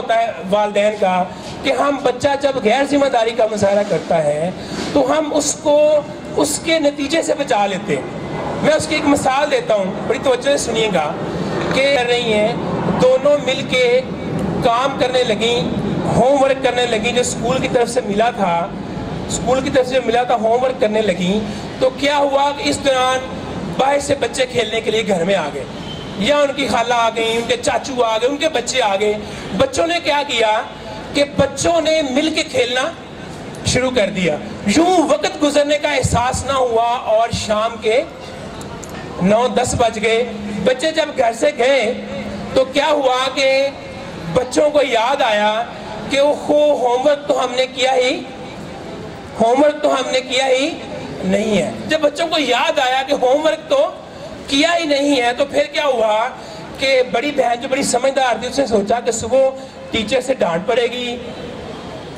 होता है वालिदैन का कि हम बच्चा जब गैर जिम्मेदारी का मुजाहरा करता है तो हम उसको उसके नतीजे से बचा लेते हैं। मैं उसकी एक मिसाल देता हूँ, बड़ी तवज्जो से सुनिएगा। कि कर रही हैं, दोनों मिलके काम करने लगी, होमवर्क करने लगी, जो स्कूल की तरफ से मिला था, होमवर्क करने लगी। तो क्या हुआ कि इस दौरान बाहर से बच्चे खेलने के लिए घर में आ गए, या उनकी खाला आ गई, उनके चाचू आ गए, उनके बच्चे आ गए। बच्चों ने क्या किया कि बच्चों ने मिल के खेलना शुरू कर दिया। यूं वक्त गुजरने का एहसास ना हुआ और शाम के 9-10 बज गए। बच्चे जब घर से गए तो क्या हुआ कि बच्चों को याद आया कि होमवर्क तो हमने किया ही नहीं है। जब बच्चों को याद आया कि होमवर्क तो किया ही नहीं है, तो फिर क्या हुआ कि बड़ी बहन जो बड़ी समझदार थी, उसने सोचा कि सुबह टीचर से डांट पड़ेगी,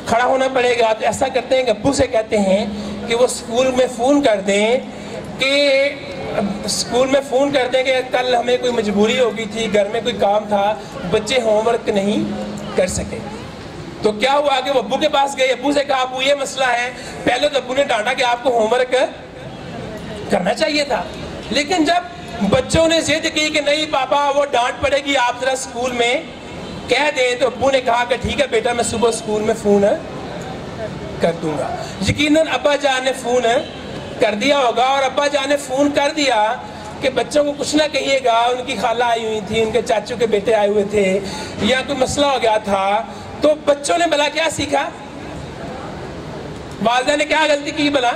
खड़ा होना पड़ेगा। तो ऐसा करते हैं कि अब्बू से कहते हैं कि वो स्कूल में फ़ोन कर दें कि कल हमें कोई मजबूरी हो गई थी, घर में कोई काम था, बच्चे होमवर्क नहीं कर सके। तो क्या हुआ कि वो अब्बू के पास गए, अब्बू से कहा अब्बू ये मसला है। पहले तो अब्बू ने डांटा कि आपको होमवर्क करना चाहिए था, लेकिन जब बच्चों ने जिद की कि नहीं पापा वो डांट पड़ेगी, आप जरा स्कूल में कह दें, तो अब्बू ने कहा कि ठीक है बेटा, मैं सुबह स्कूल में फ़ोन कर दूंगा। यकीनन अब्बा जान ने फ़ोन कर दिया होगा, और अब्बा जान ने फ़ोन कर दिया कि बच्चों को कुछ ना कहिएगा, उनकी खाला आई हुई थी, उनके चाचू के बेटे आए हुए थे, या कोई मसला हो गया था। तो बच्चों ने भला क्या सीखा, वालिदा ने क्या गलती की भला?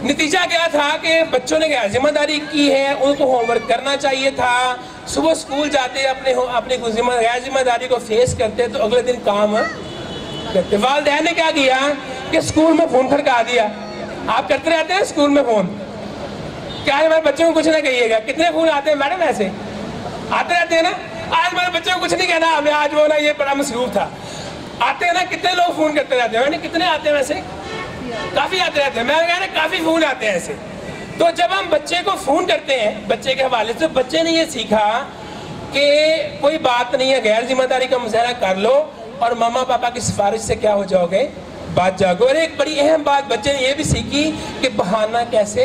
नतीजा क्या था कि बच्चों ने क्या जिम्मेदारी की है, उनको होमवर्क करना चाहिए था। सुबह स्कूल जाते अपने गैर जिम्मेदारी को फेस करते तो अगले दिन काम करते। वालिदैन ने क्या किया कि स्कूल में फ़ोन खड़का दिया। आप करते रहते हैं स्कूल में फ़ोन, क्या हमारे बच्चों को कुछ ना कहिएगा। कितने फ़ोन आते हैं मैडम? ऐसे आते रहते हैं ना। आज हमारे बच्चों को कुछ नहीं कहना, हमें आज वो ना ये बड़ा मसरूफ था। आते हैं ना, कितने लोग फ़ोन करते रहते हैं? कितने आते हैं? वैसे काफ़ी आते रहते हैं। मैं कह रहा काफ़ी फ़ोन आते हैं ऐसे। तो जब हम बच्चे को फ़ोन करते हैं बच्चे के हवाले से, बच्चे ने ये सीखा कि कोई बात नहीं है, गैर जिम्मेदारी का मुजाहरा कर लो और मामा पापा की सिफारिश से क्या हो जाओगे, बात जाओगे। और एक बड़ी अहम बात बच्चे ने ये भी सीखी कि बहाना कैसे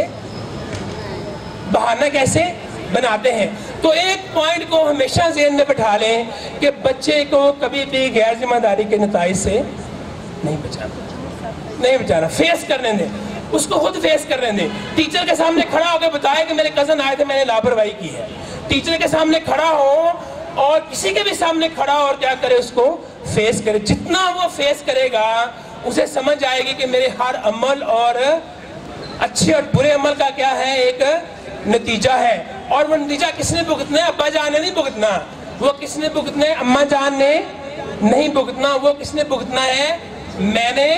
बनाते हैं। तो एक पॉइंट को हमेशा ज़हन में बिठा लें कि बच्चे को कभी भी गैर जिम्मेदारी के नताइज से नहीं बचाना, फेस करने दें, उसको खुद फेस करने दें। टीचर के सामने खड़ा होकर बताए कि मेरे कज़न आए थे, मैंने लापरवाही की है। टीचर के सामने खड़ा हो और किसी के भी सामने खड़ा हो और क्या करे, उसको फेस करे। जितना वो फेस करेगा उसे समझ आएगी कि मेरे हर अमल और अच्छे और बुरे अमल का क्या है, एक नतीजा है। और वो नतीजा किसने भुगतना है? अब्बा जान ने नहीं भुगतना। वो किसने भुगतना है? अम्मा जान ने नहीं भुगतना। वो किसने भुगतना है? मैंने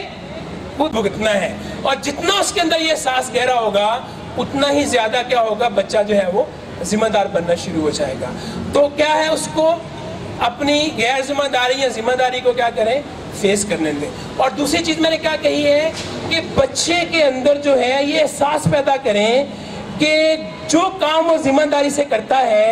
खुद भुगतना है। और जितना उसके अंदर ये एहसास गहरा होगा उतना ही ज्यादा क्या होगा, बच्चा जो है वो जिम्मेदार बनना शुरू हो जाएगा। तो क्या है, उसको अपनी गैर जिम्मेदारी या जिम्मेदारी को क्या करें, फेस करने दें। और दूसरी चीज मैंने क्या कही है कि बच्चे के अंदर जो है ये एहसास पैदा करें कि जो काम वो जिम्मेदारी से करता है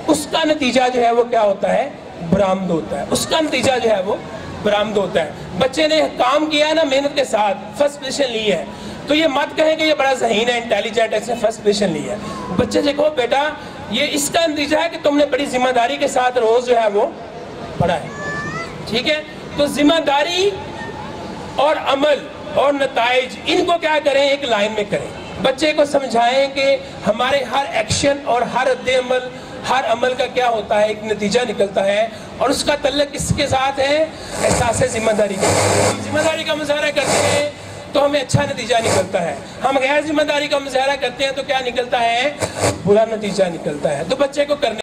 उसका नतीजा जो है वो क्या होता है, बरामद होता है। उसका नतीजा जो है वो बरामद होता है। बच्चे ने काम किया है ना, मेहनत के साथ फर्स्ट पोजीशन ली है, तो ये मत कहें कि ये बड़ा ज़हीन है, इंटेलिजेंट है, इसने फर्स्ट पोजीशन ली है। बच्चे से कहो बेटा ये इसका नतीजा है कि तुमने बड़ी जिम्मेदारी के साथ रोज जो है वो पढ़ा है, ठीक है। तो जिम्मेदारी और अमल और नताइज, इनको क्या करें, एक लाइन में करें। बच्चे को समझाएं कि हमारे हर एक्शन और हर रद्द-ए-अमल, हर अमल का क्या होता है, एक नतीजा निकलता है, और उसका तल्लुक किसके साथ है, एहसास जिम्मेदारी का। हम जिम्मेदारी का मुजाहरा करते हैं तो हमें अच्छा नतीजा निकलता है, हम गैर जिम्मेदारी का मुजाहरा करते हैं तो क्या निकलता है, बुरा नतीजा निकलता है। तो बच्चे को करने